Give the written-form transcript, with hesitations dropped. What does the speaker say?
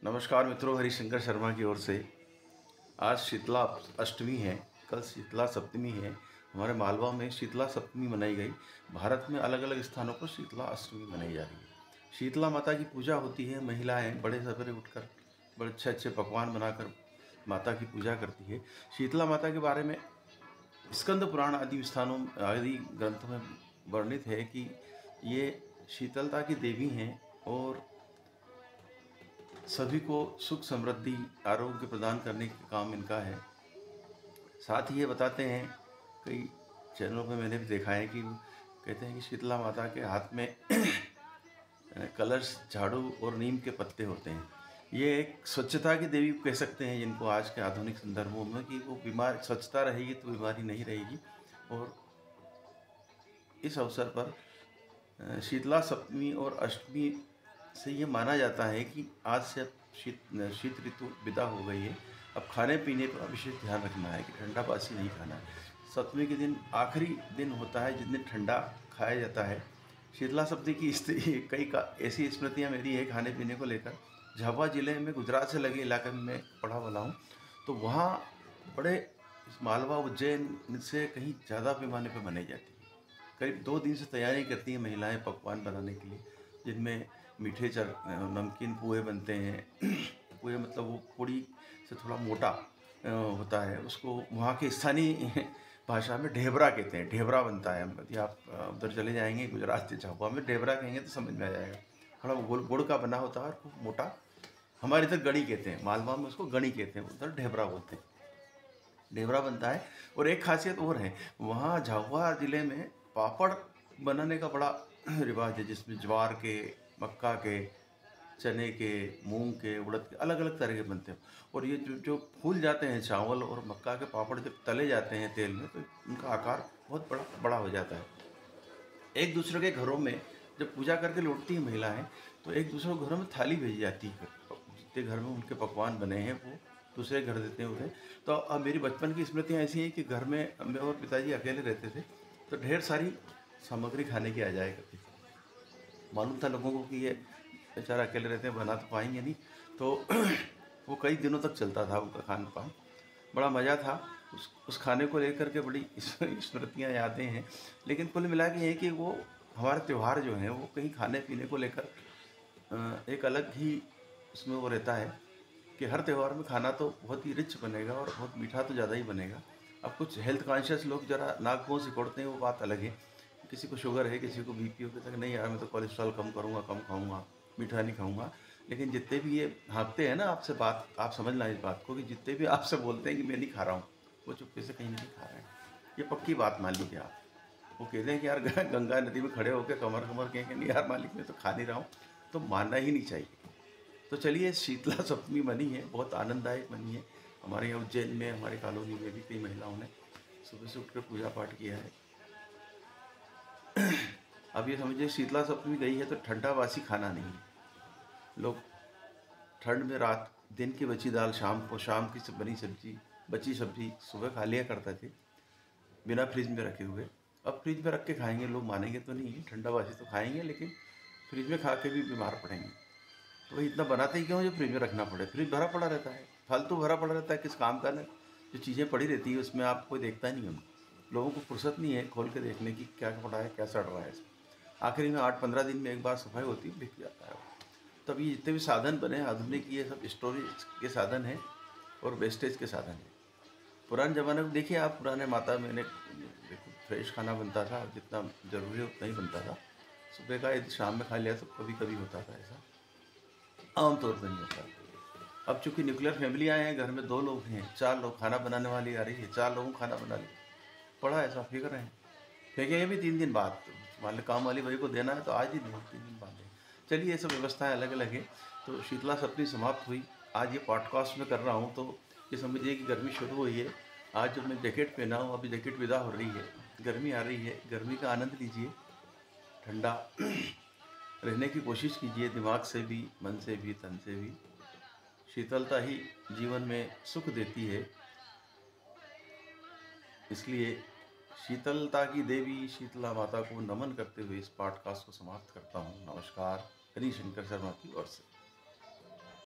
नमस्कार मित्रों, हरिशंकर शर्मा की ओर से। आज शीतला अष्टमी है, कल शीतला सप्तमी है। हमारे मालवा में शीतला सप्तमी मनाई गई। भारत में अलग अलग स्थानों पर शीतला अष्टमी मनाई जा रही है। शीतला माता की पूजा होती है। महिलाएं बड़े सवेरे उठकर बड़े अच्छे अच्छे पकवान बनाकर माता की पूजा करती है। शीतला माता के बारे में स्कंद पुराण आदि स्थानों आदि ग्रंथों में वर्णित है कि ये शीतलता की देवी हैं और सभी को सुख समृद्धि आरोग्य प्रदान करने का काम इनका है। साथ ही ये बताते हैं, कई चैनलों पे मैंने भी देखा है कि कहते हैं कि शीतला माता के हाथ में कलश, झाड़ू और नीम के पत्ते होते हैं। ये एक स्वच्छता की देवी कह सकते हैं जिनको आज के आधुनिक संदर्भों में, कि वो बीमार स्वच्छता रहेगी तो बीमारी नहीं रहेगी। और इस अवसर पर शीतला सप्तमी और अष्टमी से ये माना जाता है कि आज से अब शीत ऋतु विदा हो गई है। अब खाने पीने पर विशेष ध्यान रखना है कि ठंडा बासी नहीं खाना है। सप्तमी के दिन आखिरी दिन होता है जिस दिन ठंडा खाया जाता है। शीतला सप्तमी की कई ऐसी स्मृतियाँ मेरी है खाने पीने को लेकर। झाबुआ जिले में गुजरात से लगे इलाके में मैं पढ़ा वाला हूँ, तो वहाँ बड़े मालवा उज्जैन से कहीं ज़्यादा पैमाने पर बनाई जाती है। करीब 2 दिन से तैयारी करती हैं महिलाएं पकवान बनाने के लिए, जिनमें मीठे नमकीन पुए बनते हैं। पुए मतलब वो पूड़ी से थोड़ा मोटा होता है, उसको वहाँ के स्थानीय भाषा में ढेबरा कहते हैं। ढेबरा बनता है। यदि आप उधर चले जाएंगे गुजरात के झाबुआ में, ढेबरा कहेंगे तो समझ में आ जाएगा। थोड़ा गोल गुड़ का बना होता है और खूब मोटा। हमारे इधर गणी कहते हैं, मालवा में उसको गणी कहते हैं, उधर ढेबरा बोलते हैं। ढेबरा बनता है। और एक खासियत और है, वहाँ झाबुआ जिले में पापड़ बनाने का बड़ा रिवाज है, जिसमें ज्वार के, मक्का के, चने के, मूंग के, उड़द के अलग अलग तरह के बनते हैं। और ये जो फूल जाते हैं चावल और मक्का के पापड़, जब तले जाते हैं तेल में, तो उनका आकार बहुत बड़ा बड़ा हो जाता है। एक दूसरे के घरों में जब पूजा करके लौटती हैं महिलाएं, तो एक दूसरे के घरों में थाली भेजी जाती है। जितने घर में उनके पकवान बने हैं वो दूसरे घर देते हैं उन्हें। तो अब मेरी बचपन की स्मृतियाँ ऐसी हैं कि घर में मैं और पिताजी अकेले रहते थे, तो ढेर सारी सामग्री खाने की आ जाया करती थी। मालूम था लोगों को कि ये बेचारा अकेले रहते हैं, बना तो पाएंगे नहीं, तो वो कई दिनों तक चलता था उनका खान पान। बड़ा मज़ा था उस खाने को लेकर के। बड़ी स्मृतियाँ, यादें हैं। लेकिन कुल मिला के ये कि वो हमारे त्यौहार जो हैं वो कहीं खाने पीने को लेकर एक अलग ही उसमें वो रहता है कि हर त्यौहार में खाना तो बहुत ही रिच बनेगा और बहुत मीठा तो ज़्यादा ही बनेगा। अब कुछ हेल्थ कॉन्शियस लोग ज़रा नाक मुँह सिकोड़ते हैं, वो बात अलग है। किसी को शुगर है, किसी को बीपी हो, कहते हैं नहीं यार मैं तो कोलेस्ट्रॉल कम करूँगा, कम खाऊँगा, मीठा नहीं खाऊँगा। लेकिन जितने भी ये हाँकते हैं ना आपसे, बात आप समझना इस बात को, कि जितने भी आपसे बोलते हैं कि मैं नहीं खा रहा हूँ, वो चुप्पे से कहीं नहीं खा रहे हैं। ये पक्की बात मान लीजिए आप। वो कहते हैं कि यार गंगा नदी में खड़े होकर कमर कमर कहेंगे नहीं यार मालिक मैं तो खा नहीं रहा हूँ, तो मानना ही नहीं चाहिए। तो चलिए, शीतला सप्तमी बनी है, बहुत आनंददायक बनी है। हमारे यहाँ उज्जैन में, हमारे कॉलोनी में भी कई महिलाओं ने सुबह से उठकर पूजा पाठ किया है। अब ये समझिए, शीतला सप्तमी गई है तो ठंडा बासी खाना नहीं है। लोग ठंड में रात दिन की बची दाल शाम को, शाम की बनी सब्जी, बची सब्जी सुबह खा लिया करते थे बिना फ्रिज में रखे हुए। अब फ्रिज में रख के खाएंगे, लोग मानेंगे तो नहीं, ठंडा बासी तो खाएंगे लेकिन फ्रिज में खा के भी बीमार पड़ेंगे। तो भाई इतना बनाते ही क्यों जो फ्रिज में रखना पड़े? फ्रिज भरा पड़ा रहता है, फालतू भरा पड़ा रहता है, किस काम का ना। जो चीज़ें पड़ी रहती है उसमें आप कोई देखता नहीं है। लोगों को फुर्सत नहीं है खोल के देखने की क्या पड़ा है, क्या सड़ रहा है। आखिरी में 8-15 दिन में एक बार सफाई होती है, बिक जाता है। तब ये जितने भी साधन बने आधुनिक, ये सब स्टोरेज के साधन हैं और वेस्टेज के साधन हैं। पुराने ज़माने में देखिए आप, पुराने माता में देखो फ्रेश खाना बनता था, जितना ज़रूरी है उतना ही बनता था। सुबह का यदि शाम में खा लिया तो कभी कभी होता था ऐसा, आमतौर पर नहीं होता। अब चूंकि न्यूक्लियर फैमिली आए हैं, घर में 2 लोग हैं, 4 लोग, खाना बनाने वाली आ रही है, 4 लोगों को खाना बना लिया, पड़ा ऐसा फेंक रहे हैं। फेंकेंगे भी 3 दिन बाद, मान लो काम वाली भाई को देना है तो आज ही नहीं, 3 दिन बाद दें। चलिए, ये सब व्यवस्थाएं अलग अलग है। तो शीतला सप्तमी समाप्त हुई। आज ये पॉडकास्ट में कर रहा हूँ तो ये समझिए कि गर्मी शुरू हुई है। आज जब मैं जैकेट पहना हूँ, अभी जैकेट विदा हो रही है, गर्मी आ रही है। गर्मी का आनंद लीजिए, ठंडा रहने की कोशिश कीजिए, दिमाग से भी, मन से भी, तन से भी। शीतलता ही जीवन में सुख देती है। इसलिए शीतलता की देवी शीतला माता को नमन करते हुए इस पॉडकास्ट को समाप्त करता हूँ। नमस्कार, हरिशंकर शर्मा की ओर से।